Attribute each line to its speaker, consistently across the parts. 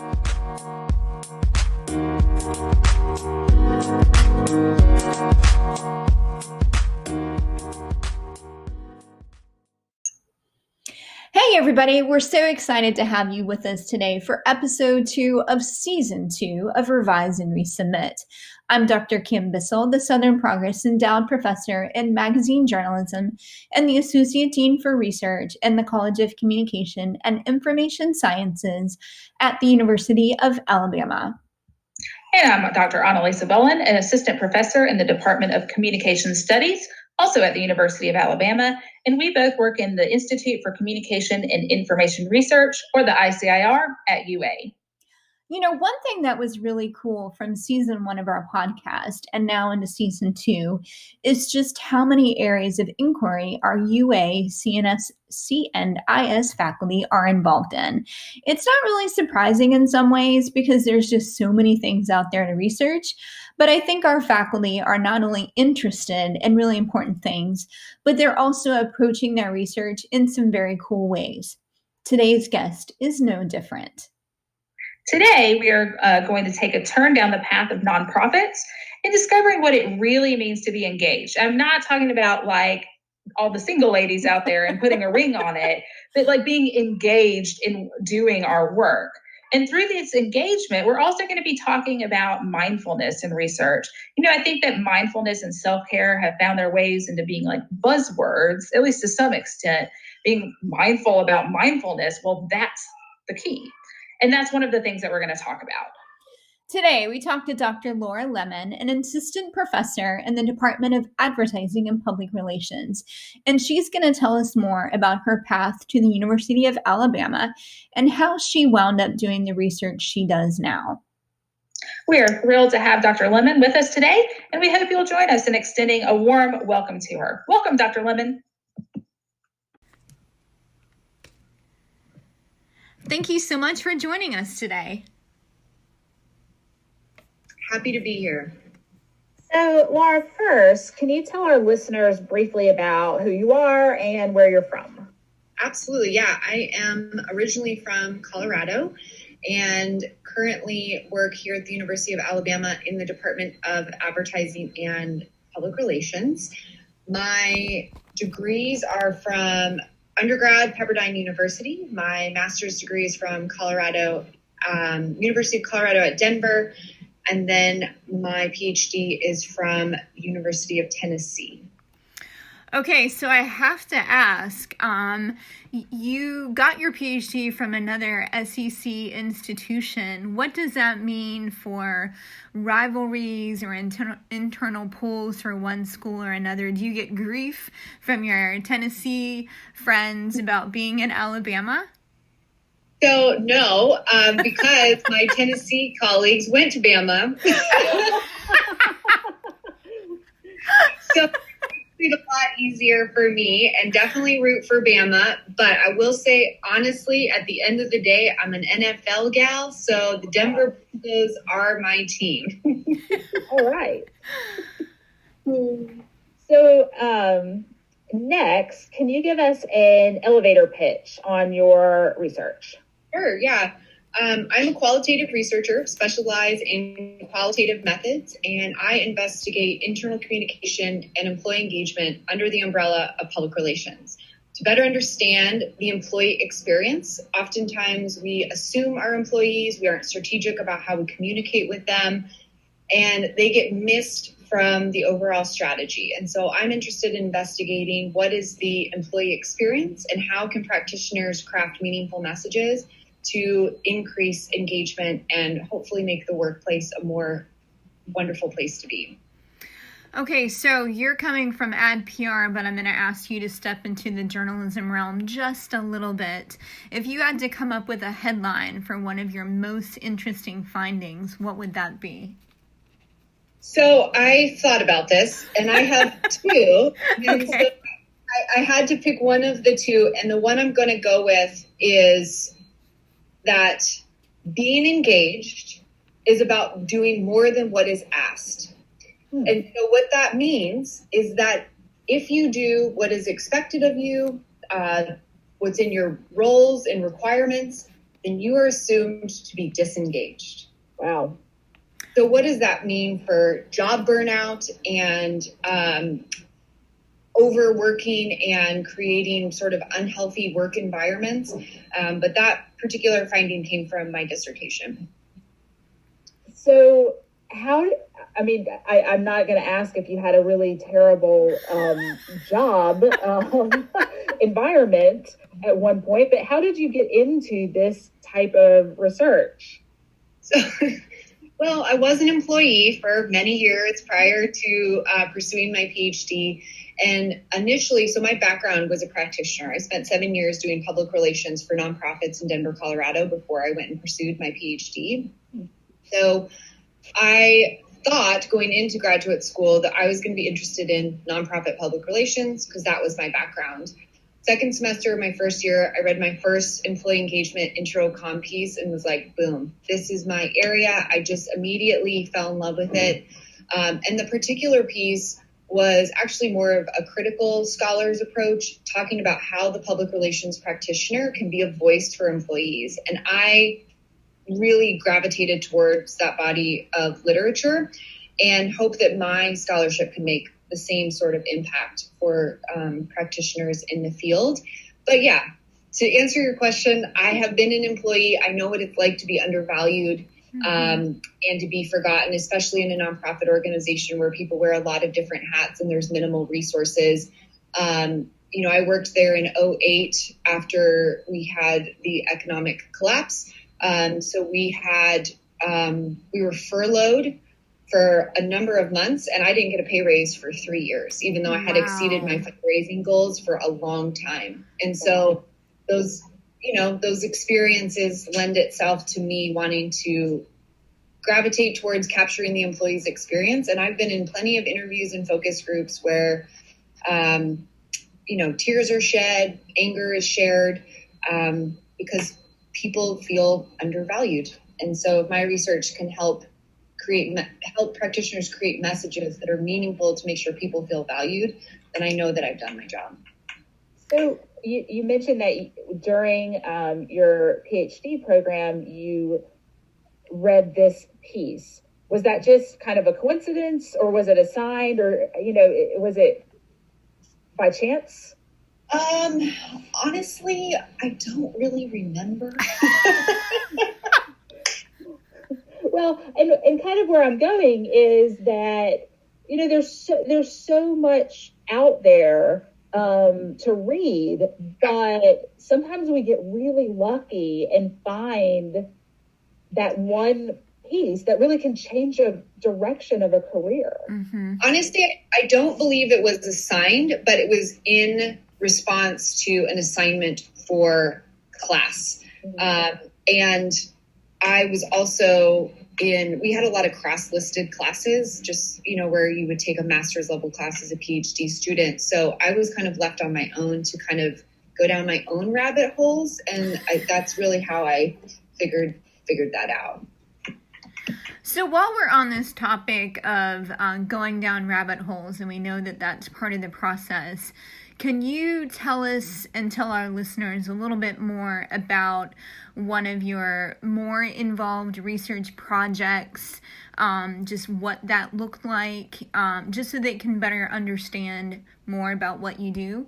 Speaker 1: Hey everybody, we're so excited to have you with us today for episode 2 of season 2 of Revise and Resubmit. I'm Dr. Kim Bissell, the Southern Progress Endowed Professor in Magazine Journalism and the Associate Dean for Research in the College of Communication and Information Sciences at the University of Alabama.
Speaker 2: And I'm Dr. Annalisa Bowen, an assistant professor in the Department of Communication Studies, also at the University of Alabama, and we both work in the Institute for Communication and Information Research, or the ICIR, at UA.
Speaker 1: You know, one thing that was really cool from season 1 of our podcast and now into season 2 is just how many areas of inquiry our UA, CNSC, and IS faculty are involved in. It's not really surprising in some ways because there's just so many things out there to research, but I think our faculty are not only interested in really important things, but they're also approaching their research in some very cool ways. Today's guest is no different.
Speaker 2: Today, we are going to take a turn down the path of nonprofits and discovering what it really means to be engaged. I'm not talking about like all the single ladies out there and putting a ring on it, but like being engaged in doing our work. And through this engagement, we're also going to be talking about mindfulness in research. You know, I think that mindfulness and self-care have found their ways into being like buzzwords, at least to some extent. Being mindful about mindfulness, well, that's the key. And that's one of the things that we're going to talk about.
Speaker 1: Today, we talked to Dr. Laura Lemon, an assistant professor in the Department of Advertising and Public Relations, and she's going to tell us more about her path to the University of Alabama and how she wound up doing the research she does now.
Speaker 2: We are thrilled to have Dr. Lemon with us today, and we hope you'll join us in extending a warm welcome to her. Welcome, Dr. Lemon.
Speaker 1: Thank you so much for joining us today.
Speaker 3: Happy to be here. So, Laura, first, can you tell our listeners briefly about who you are and where you're from?
Speaker 4: Absolutely, yeah. I am originally from Colorado and currently work here at the University of Alabama in the Department of Advertising and Public Relations. My degrees are from undergrad, Pepperdine University. My master's degree is from Colorado, University of Colorado at Denver. And then my Ph.D. is from University of Tennessee.
Speaker 1: Okay, so I have to ask, you got your PhD from another SEC institution. What does that mean for rivalries or internal polls for one school or another? Do you get grief from your Tennessee friends about being in Alabama?
Speaker 4: So no, because my Tennessee colleagues went to Bama. So it's a lot easier for me and definitely root for Bama. But I will say, honestly, at the end of the day, I'm an NFL gal. So the Denver Broncos are my team.
Speaker 3: All right. So next, can you give us an elevator pitch on your research?
Speaker 4: Sure, yeah. I'm a qualitative researcher, specialized in qualitative methods, and I investigate internal communication and employee engagement under the umbrella of public relations. To better understand the employee experience, oftentimes we assume our employees, we aren't strategic about how we communicate with them, and they get missed from the overall strategy. And so I'm interested in investigating what is the employee experience and how can practitioners craft meaningful messages to increase engagement and hopefully make the workplace a more wonderful place to be.
Speaker 1: Okay, so you're coming from ad PR, but I'm going to ask you to step into the journalism realm just a little bit. If you had to come up with a headline for one of your most interesting findings, what would that be?
Speaker 4: So I thought about this, and I have two. Okay. So I had to pick one of the two, and the one I'm going to go with is that being engaged is about doing more than what is asked. And so what that means is that if you do what is expected of you, what's in your roles and requirements, then you are assumed to be disengaged.
Speaker 3: Wow.
Speaker 4: So what does that mean for job burnout and overworking and creating sort of unhealthy work environments? But that particular finding came from my dissertation.
Speaker 3: So I'm not going to ask if you had a really terrible job environment at one point, but how did you get into this type of research?
Speaker 4: So, well, I was an employee for many years prior to pursuing my PhD. And initially, so my background was a practitioner. I spent 7 years doing public relations for nonprofits in Denver, Colorado before I went and pursued my PhD. So I thought going into graduate school that I was going to be interested in nonprofit public relations because that was my background. Second semester of my first year, I read my first employee engagement intro comm piece and was like, boom, this is my area. I just immediately fell in love with it. And the particular piece was actually more of a critical scholar's approach, talking about how the public relations practitioner can be a voice for employees. And I really gravitated towards that body of literature and hope that my scholarship can make the same sort of impact for practitioners in the field. But yeah, to answer your question, I have been an employee. I know what it's like to be undervalued and to be forgotten, especially in a nonprofit organization where people wear a lot of different hats and there's minimal resources. I worked there in 2008 after we had the economic collapse. So we were furloughed for a number of months, and I didn't get a pay raise for 3 years, even though I had exceeded my fundraising goals for a long time. And so those experiences lend itself to me wanting to gravitate towards capturing the employee's experience. And I've been in plenty of interviews and focus groups where, tears are shed, anger is shared, because people feel undervalued. And so if my research can help practitioners create messages that are meaningful to make sure people feel valued, then I know that I've done my job.
Speaker 3: So you mentioned that during your PhD program, you read this piece. Was that just kind of a coincidence, or was it assigned, or, was it by chance?
Speaker 4: Honestly, I don't really remember.
Speaker 3: Well, and kind of where I'm going is that, there's so much out there to read, but sometimes we get really lucky and find that one piece that really can change a direction of a career.
Speaker 1: Mm-hmm.
Speaker 4: Honestly, I don't believe it was assigned, but it was in response to an assignment for class.
Speaker 3: Mm-hmm.
Speaker 4: And I was also we had a lot of cross-listed classes, just, where you would take a master's level class as a PhD student. So I was kind of left on my own to kind of go down my own rabbit holes. And that's really how I figured that out.
Speaker 1: So while we're on this topic of going down rabbit holes, and we know that that's part of the process, can you tell us and tell our listeners a little bit more about one of your more involved research projects, just what that looked like, just so they can better understand more about what you do?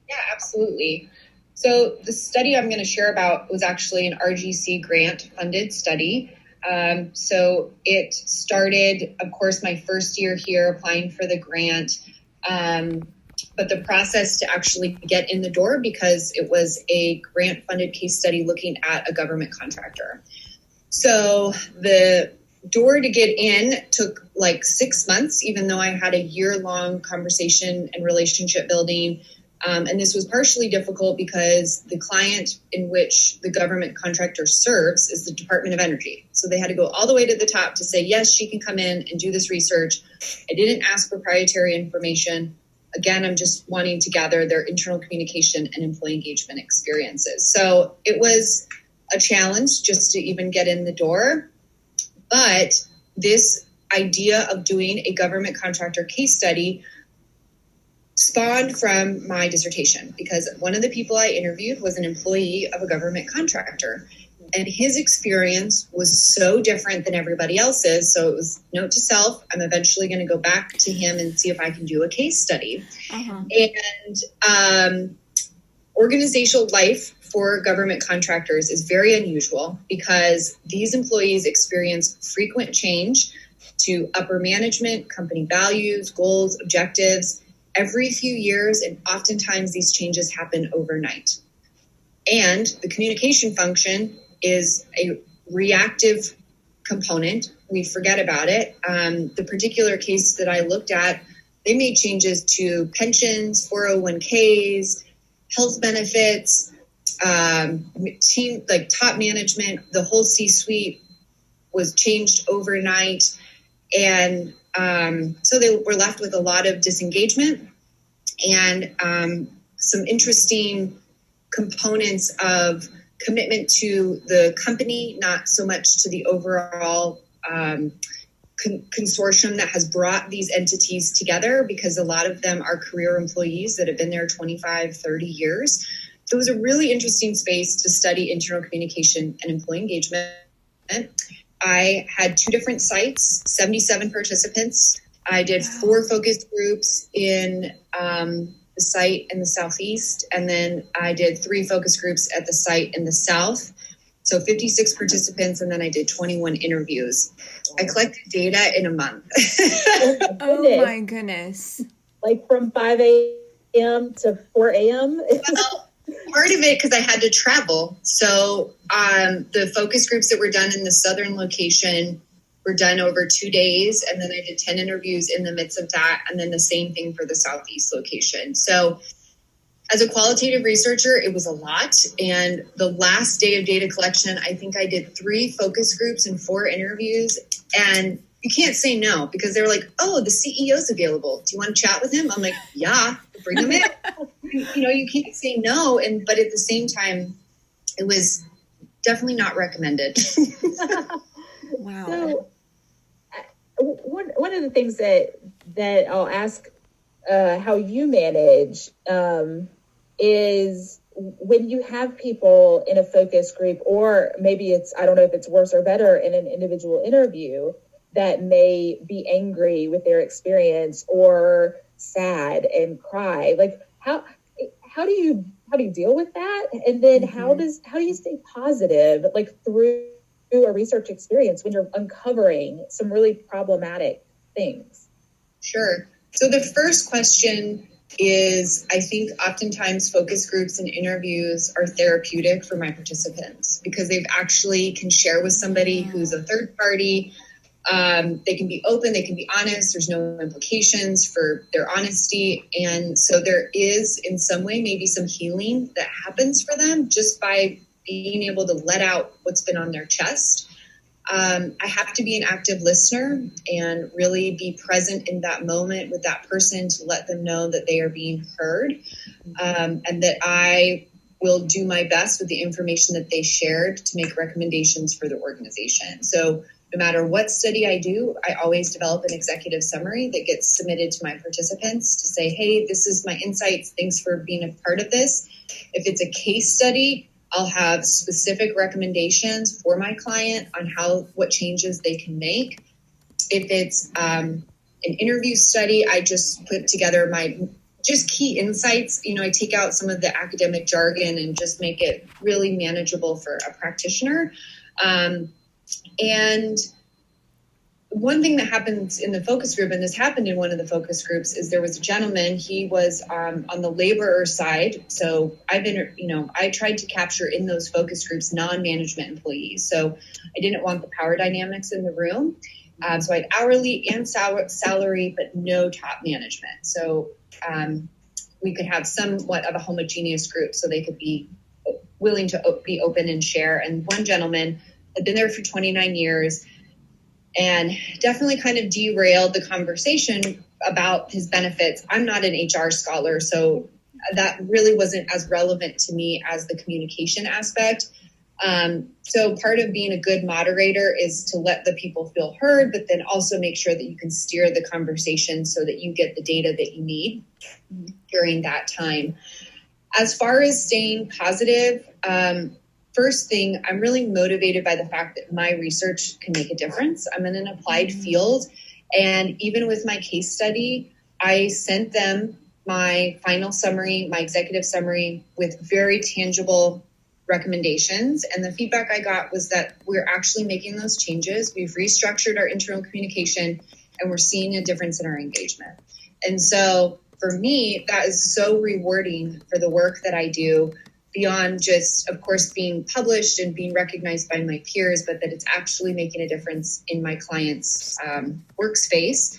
Speaker 4: Yeah, absolutely. So the study I'm going to share about was actually an RGC grant funded study. So it started, of course, my first year here applying for the grant. But the process to actually get in the door, because it was a grant-funded case study looking at a government contractor. So the door to get in took like 6 months, even though I had a year-long conversation and relationship building. And this was partially difficult because the client in which the government contractor serves is the Department of Energy. So they had to go all the way to the top to say, yes, she can come in and do this research. I didn't ask proprietary information. Again, I'm just wanting to gather their internal communication and employee engagement experiences. So it was a challenge just to even get in the door. But this idea of doing a government contractor case study spawned from my dissertation, because one of the people I interviewed was an employee of a government contractor. And his experience was so different than everybody else's. So it was note to self, I'm eventually going to go back to him and see if I can do a case study. And organizational life for government contractors is very unusual because these employees experience frequent change to upper management, company values, goals, objectives every few years. And oftentimes these changes happen overnight. And the communication function is a reactive component. We forget about it. The particular case that I looked at, they made changes to pensions, 401ks, health benefits, team, like top management, the whole C-suite was changed overnight. And so they were left with a lot of disengagement and some interesting components of commitment to the company, not so much to the overall consortium that has brought these entities together, because a lot of them are career employees that have been there 25, 30 years. So it was a really interesting space to study internal communication and employee engagement. I had 2 different sites, 77 participants. I did 4 focus groups in the site in the Southeast, and then I did 3 focus groups at the site in the South. So 56 participants, and then I did 21 interviews. I collected data in a month.
Speaker 5: Oh my goodness.
Speaker 3: Like from 5 a.m. to 4 a.m.?
Speaker 4: Well, part of it because I had to travel. So the focus groups that were done in the southern location were done over 2 days. And then I did 10 interviews in the midst of that. And then the same thing for the Southeast location. So as a qualitative researcher, it was a lot. And the last day of data collection, I think I did 3 focus groups and 4 interviews. And you can't say no, because they were like, oh, the CEO's available. Do you want to chat with him? I'm like, yeah, bring him in. You know, you can't say no. But at the same time, it was definitely not recommended.
Speaker 5: Wow.
Speaker 3: So one of the things that I'll ask how you manage is when you have people in a focus group, or maybe it's, I don't know if it's worse or better in an individual interview, that may be angry with their experience or sad and cry. Like how do you deal with that? And then how do you stay positive, like through a research experience when you're uncovering some really problematic things?
Speaker 4: Sure. So the first question is, I think oftentimes focus groups and interviews are therapeutic for my participants because they've actually can share with somebody who's a third party. They can be open, they can be honest. There's no implications for their honesty. And so there is in some way, maybe some healing that happens for them just by being able to let out what's been on their chest. I have to be an active listener and really be present in that moment with that person to let them know that they are being heard, and that I will do my best with the information that they shared to make recommendations for the organization. So no matter what study I do, I always develop an executive summary that gets submitted to my participants to say, hey, this is my insights. Thanks for being a part of this. If it's a case study, I'll have specific recommendations for my client on what changes they can make. If it's an interview study, I just put together my just key insights. You know, I take out some of the academic jargon and just make it really manageable for a practitioner. And one thing that happens in the focus group, and this happened in one of the focus groups, is there was a gentleman. He was on the laborer side. So I tried to capture in those focus groups non-management employees. So I didn't want the power dynamics in the room. So I had hourly and salary, but no top management. So we could have somewhat of a homogeneous group so they could be willing to be open and share. And one gentleman had been there for 29 years. And definitely kind of derailed the conversation about his benefits. I'm not an HR scholar, so that really wasn't as relevant to me as the communication aspect. So part of being a good moderator is to let the people feel heard, but then also make sure that you can steer the conversation so that you get the data that you need during that time. As far as staying positive, first thing, I'm really motivated by the fact that my research can make a difference. I'm in an applied field, and even with my case study, I sent them my final summary, my executive summary, with very tangible recommendations. And the feedback I got was that we're actually making those changes. We've restructured our internal communication, and we're seeing a difference in our engagement. And so for me, that is so rewarding for the work that I do, beyond just, of course, being published and being recognized by my peers, but that it's actually making a difference in my clients' workspace.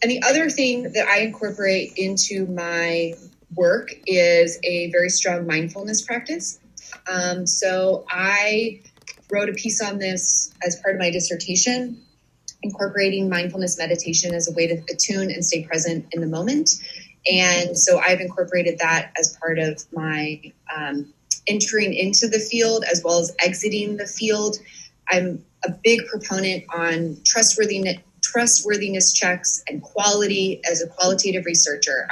Speaker 4: And the other thing that I incorporate into my work is a very strong mindfulness practice. So I wrote a piece on this as part of my dissertation, incorporating mindfulness meditation as a way to attune and stay present in the moment. And so I've incorporated that as part of my entering into the field as well as exiting the field. I'm a big proponent on trustworthiness checks and quality as a qualitative researcher.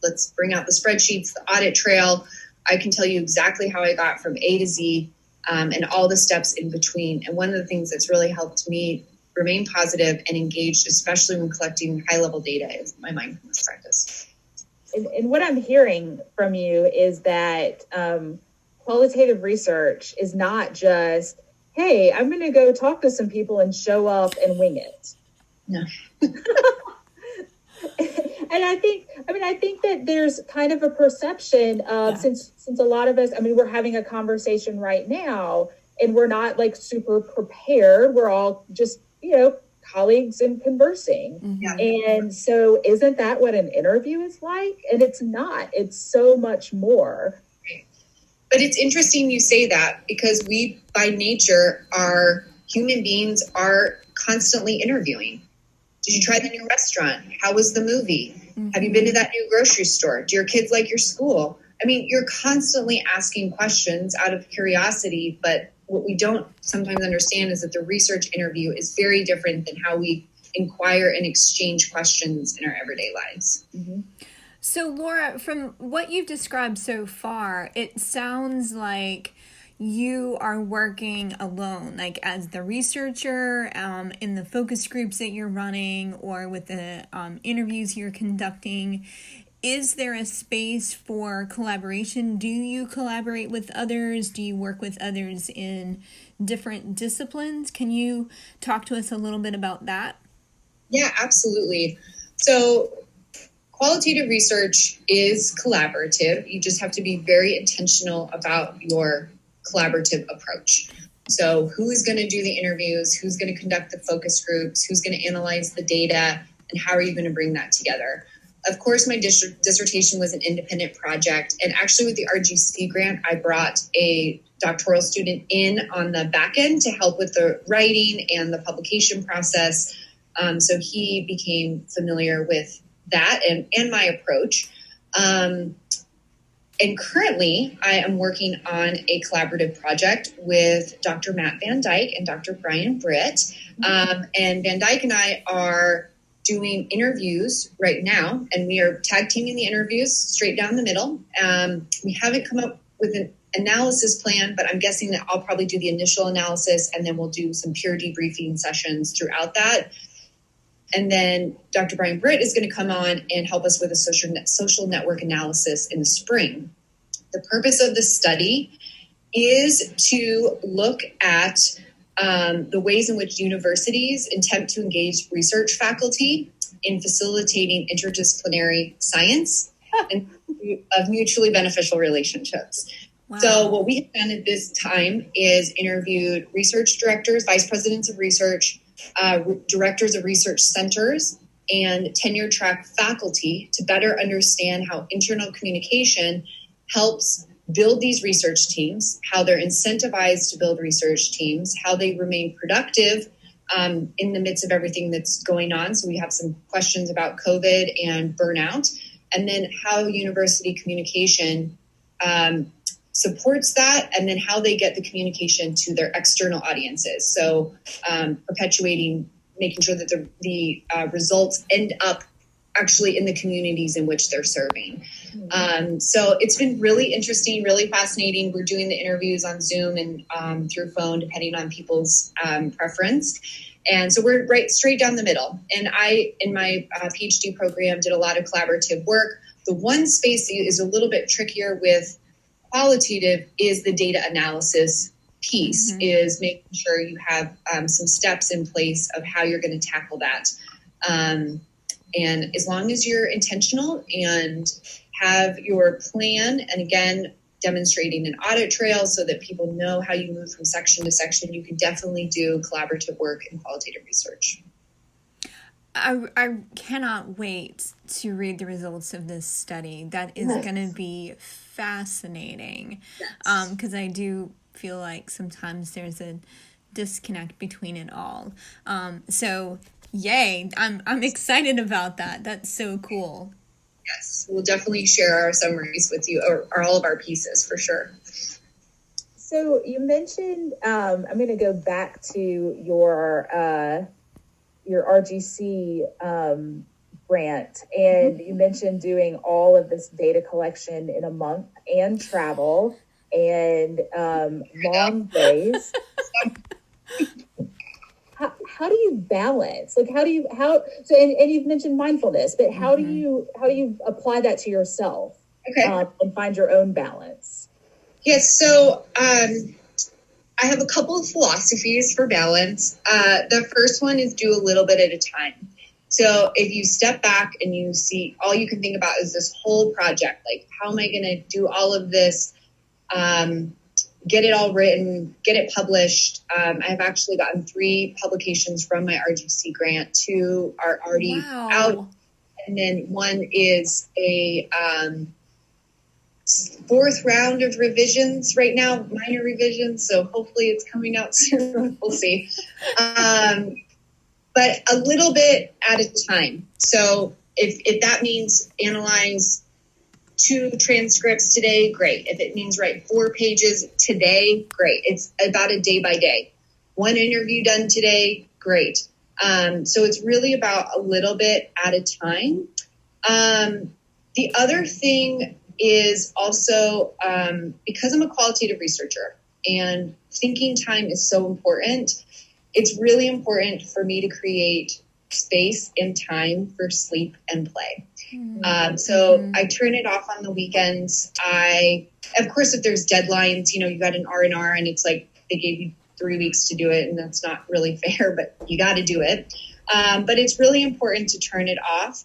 Speaker 4: Let's bring out the spreadsheets, the audit trail. I can tell you exactly how I got from A to Z and all the steps in between. And one of the things that's really helped me remain positive and engaged, especially when collecting high-level data, is my mindfulness practice.
Speaker 3: And what I'm hearing from you is that qualitative research is not just, hey, I'm going to go talk to some people and show up and wing it.
Speaker 4: No.
Speaker 3: And I think that there's kind of a perception of, since a lot of us, we're having a conversation right now and we're not like super prepared. We're all just, colleagues and conversing.
Speaker 4: Mm-hmm.
Speaker 3: And so isn't that what an interview is like? And it's not, it's so much more.
Speaker 4: But it's interesting you say that, because we, by nature, human beings are constantly interviewing. Did you try the new restaurant? How was the movie? Mm-hmm. Have you been to that new grocery store? Do your kids like your school? You're constantly asking questions out of curiosity, but what we don't sometimes understand is that the research interview is very different than how we inquire and exchange questions in our everyday lives.
Speaker 5: Mm-hmm. So, Laura, from what you've described so far, it sounds like you are working alone, like as the researcher in the focus groups that you're running or with the interviews you're conducting. Is there a space for collaboration? Do you collaborate with others? Do you work with others in different disciplines? Can you talk to us a little bit about that?
Speaker 4: Yeah, absolutely. So qualitative research is collaborative. You just have to be very intentional about your collaborative approach. So who is going to do the interviews? Who's going to conduct the focus groups? Who's going to analyze the data? And how are you going to bring that together? Of course, my dissertation was an independent project. And actually with the RGC grant, I brought a doctoral student in on the back end to help with the writing and the publication process. So he became familiar with that and my approach. And currently, I am working on a collaborative project with Dr. Matt Van Dyke and Dr. Brian Britt. And Van Dyke and I are doing interviews right now, and we are tag teaming the interviews straight down the middle. We haven't come up with an analysis plan, but I'm guessing that I'll probably do the initial analysis, and then we'll do some peer debriefing sessions throughout that. And then Dr. Brian Britt is going to come on and help us with a social network analysis in the spring. The purpose of the study is to look at the ways in which universities attempt to engage research faculty in facilitating interdisciplinary science and of mutually beneficial relationships. Wow. So what we have done at this time is interviewed research directors, vice presidents of research, directors of research centers, and tenure track faculty to better understand how internal communication helps build these research teams, how they're incentivized to build research teams, how they remain productive in the midst of everything that's going on. So we have some questions about COVID and burnout, and then how university communication supports that, and then how they get the communication to their external audiences. So perpetuating, making sure that the results end up actually in the communities in which they're serving. So it's been really interesting, really fascinating. We're doing the interviews on Zoom and through phone, depending on people's preference. And so we're right straight down the middle. And I, in my PhD program, did a lot of collaborative work. The one space that is a little bit trickier with qualitative is the data analysis piece, is making sure you have some steps in place of how you're going to tackle that. And as long as you're intentional and have your plan, and again, demonstrating an audit trail so that people know how you move from section to section, you can definitely do collaborative work in qualitative research.
Speaker 5: I cannot wait to read the results of this study. That is going to be fascinating. Yes. Because I do feel like sometimes there's a disconnect between it all. So yay, I'm excited about that. That's so cool.
Speaker 4: Yes, we'll definitely share our summaries with you, or all of our pieces for sure.
Speaker 3: So you mentioned, I'm going to go back to your RGC grant, and you mentioned doing all of this data collection in a month and travel and long days. How do you balance? Like, and you've mentioned mindfulness, but how do you apply that to yourself?
Speaker 4: Okay.
Speaker 3: And find your own balance?
Speaker 4: Yes. So, I have a couple of philosophies for balance. The first one is do a little bit at a time. So if you step back and you see, all you can think about is this whole project, like, how am I going to do all of this? Get it all written, get it published. I've actually gotten 3 publications from my RGC grant. 2 are already out. And then 1 is a 4th round of revisions right now, minor revisions. So hopefully it's coming out soon. We'll see. But a little bit at a time. So if that means analyze 2 transcripts today, great. If it means write 4 pages today, great. It's about a day by day. 1 interview done today, great. So it's really about a little bit at a time. The other thing is also, because I'm a qualitative researcher and thinking time is so important, it's really important for me to create space and time for sleep and play. So I turn it off on the weekends. Of course, if there's deadlines, you got an R&R and it's like they gave you 3 weeks to do it, and that's not really fair, but you got to do it. But it's really important to turn it off,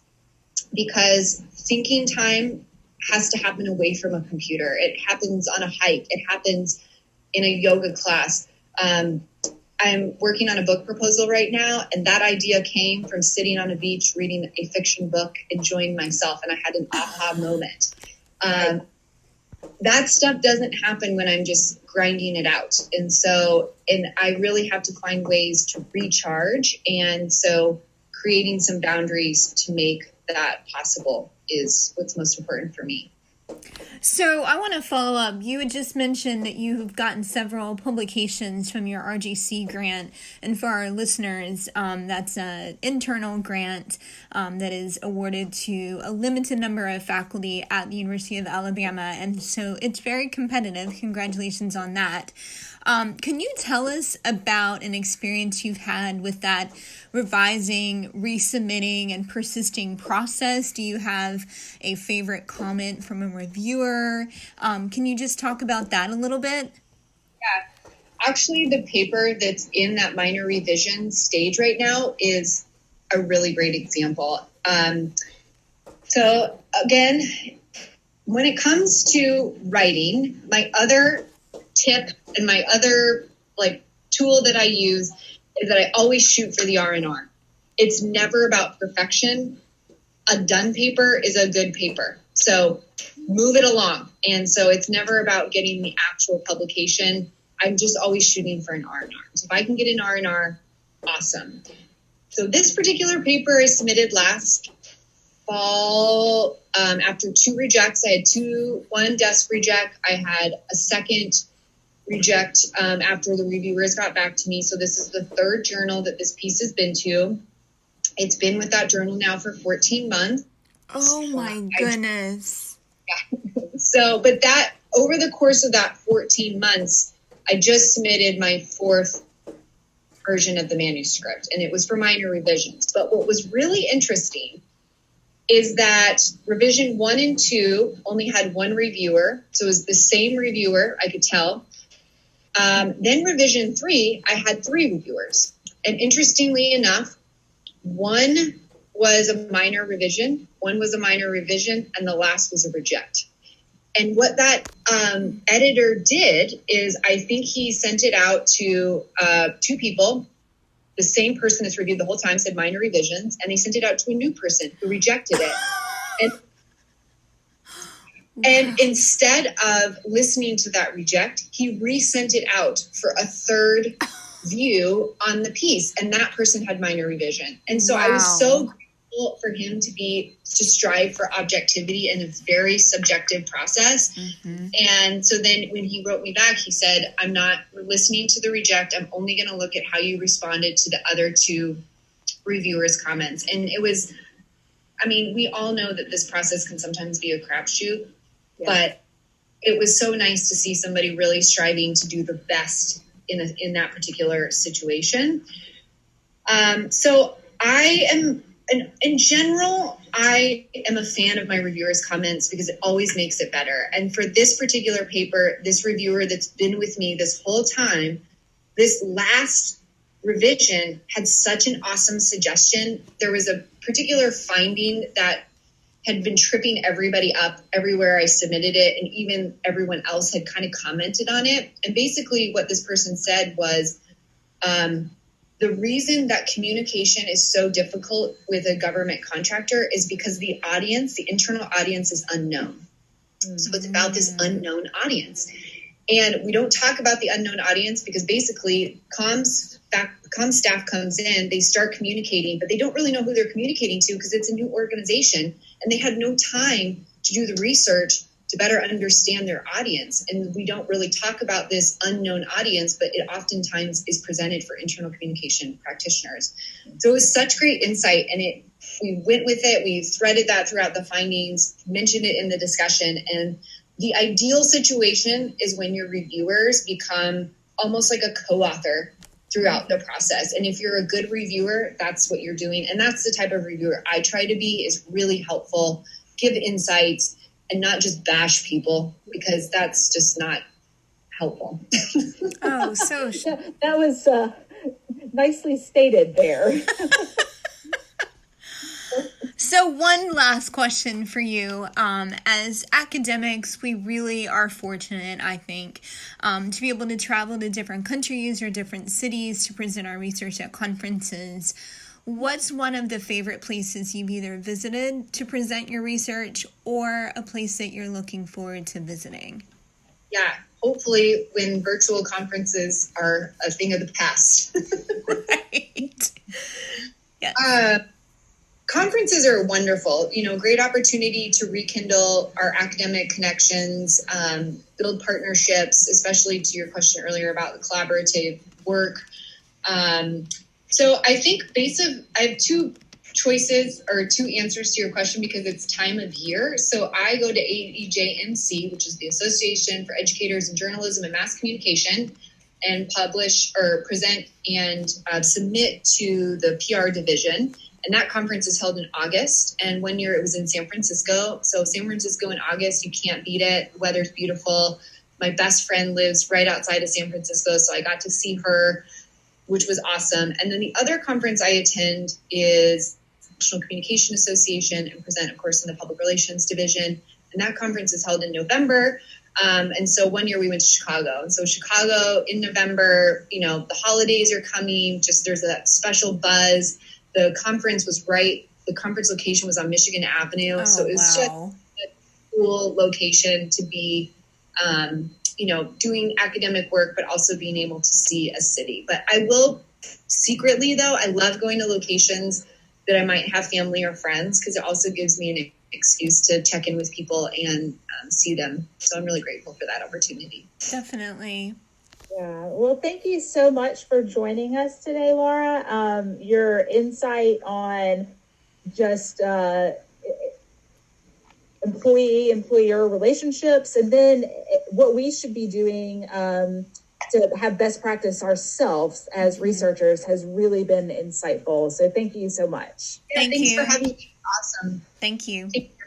Speaker 4: because thinking time has to happen away from a computer. It happens on a hike. It happens in a yoga class. I'm working on a book proposal right now, and that idea came from sitting on a beach, reading a fiction book, enjoying myself, and I had an aha moment. That stuff doesn't happen when I'm just grinding it out. And I really have to find ways to recharge. And so creating some boundaries to make that possible is what's most important for me.
Speaker 5: So I want to follow up. You had just mentioned that you've gotten several publications from your RGC grant. And for our listeners, that's an internal grant that is awarded to a limited number of faculty at the University of Alabama. And so it's very competitive. Congratulations on that. Can you tell us about an experience you've had with that revising, resubmitting, and persisting process? Do you have a favorite comment from a reviewer? Can you just talk about that a little bit?
Speaker 4: Yeah. Actually, the paper that's in that minor revision stage right now is a really great example. So again, when it comes to writing, my other tip and my other tool that I use is that I always shoot for the R&R. It's never about perfection. A done paper is a good paper. So move it along. And so it's never about getting the actual publication. I'm just always shooting for an R&R. So if I can get an R&R, awesome. So this particular paper I submitted last fall, after 2 rejects. I had one desk reject. I had a second reject after the reviewers got back to me. So this is the 3rd journal that this piece has been to. It's been with that journal now for 14 months.
Speaker 5: Oh my goodness.
Speaker 4: So, but that over the course of that 14 months, I just submitted my 4th version of the manuscript, and it was for minor revisions. But what was really interesting is that revision 1 and 2 only had 1 reviewer. So it was the same reviewer, I could tell. Then revision 3, I had 3 reviewers. And interestingly enough, 1 was a minor revision, 1 was a minor revision, and the last was a reject. And what that editor did is, I think he sent it out to 2 people. The same person that's reviewed the whole time said minor revisions, and they sent it out to a new person who rejected it. And instead of listening to that reject, he resent it out for a 3rd view on the piece, and that person had minor revision. And so I was so grateful for him to strive for objectivity in a very subjective process. Mm-hmm. And so then when he wrote me back, he said, I'm not listening to the reject. I'm only going to look at how you responded to the other 2 reviewers' comments. And it was, I mean, we all know that this process can sometimes be a crapshoot, but it was so nice to see somebody really striving to do the best in that particular situation. So I am, in general, I am a fan of my reviewers' comments because it always makes it better. And for this particular paper, this reviewer that's been with me this whole time, this last revision had such an awesome suggestion. There was a particular finding that had been tripping everybody up everywhere I submitted it, and even everyone else had kind of commented on it. And basically what this person said was, the reason that communication is so difficult with a government contractor is because the internal audience is unknown. Mm-hmm. So it's about this unknown audience. And we don't talk about the unknown audience because basically comms staff comes in, they start communicating, but they don't really know who they're communicating to because it's a new organization and they had no time to do the research to better understand their audience. And we don't really talk about this unknown audience, but it oftentimes is presented for internal communication practitioners. So it was such great insight, and we went with it. We threaded that throughout the findings, mentioned it in the discussion. And the ideal situation is when your reviewers become almost like a co-author throughout the process. And if you're a good reviewer, that's what you're doing. And that's the type of reviewer I try to be, is really helpful, give insights, and not just bash people, because that's just not helpful.
Speaker 5: Oh, so
Speaker 3: that was nicely stated there.
Speaker 5: So one last question for you. As academics, we really are fortunate, I think, to be able to travel to different countries or different cities to present our research at conferences. What's one of the favorite places you've either visited to present your research or a place that you're looking forward to visiting?
Speaker 4: Yeah, hopefully when virtual conferences are a thing of the past.
Speaker 5: Right. Yes.
Speaker 4: Conferences are wonderful, great opportunity to rekindle our academic connections, build partnerships, especially to your question earlier about the collaborative work. So I think I have 2 choices or 2 answers to your question because it's time of year. So I go to AEJMC, which is the Association for Educators in Journalism and Mass Communication, and publish or present and submit to the PR division. And that conference is held in August. And one year it was in San Francisco. So San Francisco in August, you can't beat it. The weather's beautiful. My best friend lives right outside of San Francisco, so I got to see her, which was awesome. And then the other conference I attend is National Communication Association and present, of course, in the Public Relations Division. And that conference is held in November. And so one year we went to Chicago. And so Chicago in November, the holidays are coming, just there's that special buzz. The conference location was on Michigan Avenue.
Speaker 5: Oh,
Speaker 4: so it was just a cool location to be, doing academic work, but also being able to see a city. But I will secretly, though, I love going to locations that I might have family or friends, because it also gives me an excuse to check in with people and see them. So I'm really grateful for that opportunity.
Speaker 5: Definitely.
Speaker 3: Yeah. Well, thank you so much for joining us today, Laura. Your insight on just employee-employer relationships, and then what we should be doing to have best practice ourselves as researchers has really been insightful. So thank you so much.
Speaker 4: Yeah, thanks for having me. Awesome.
Speaker 5: Thank you.
Speaker 4: Take care.